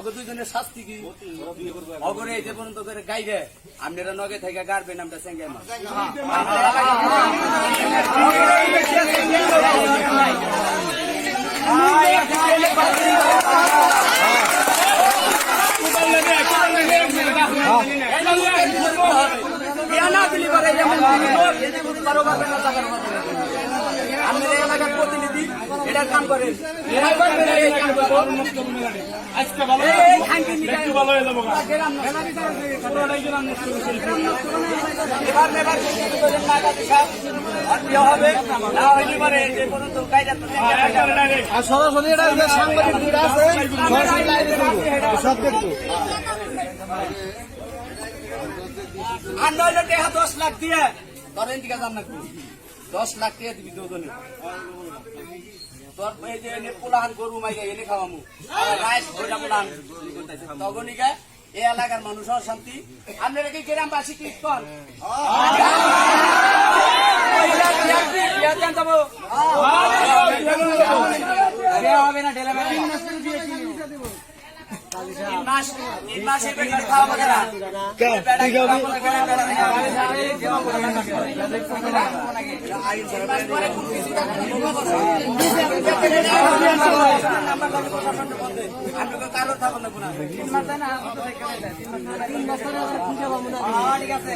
অগর দুইজনের শাস্তি কি অগরে এই যে পর্যন্ত করে গাইবে আপনারা নগে থেকে গাড়বেন আমরা সেঙ্গে মাছ আমাদের এলাকার প্রতিনিধি এটার কাম করেন আজকে ভালো একটু ভালো হয়ে যাবো আর সরাসরি এটা সাংবাদিক যেটা আছে সরাসরি লাইভে করবো সব দেখবো আর নইলে টেহা 10 লাখ দিয়ে ধরেন দিকে জান না 10 লাখ টাকা দিবি দুজনে তোর এই যে এনে পোলাহান গরু মাইকে এনে খাওয়ামু রাইস ভোজা পোলাহান তখনই এই এলাকার মানুষ শান্তি আপনারা কি গ্রামবাসী কি কর হবে না ঢেলে মাসের বেকার খাওয়া কারো থাকো না ঠিক আছে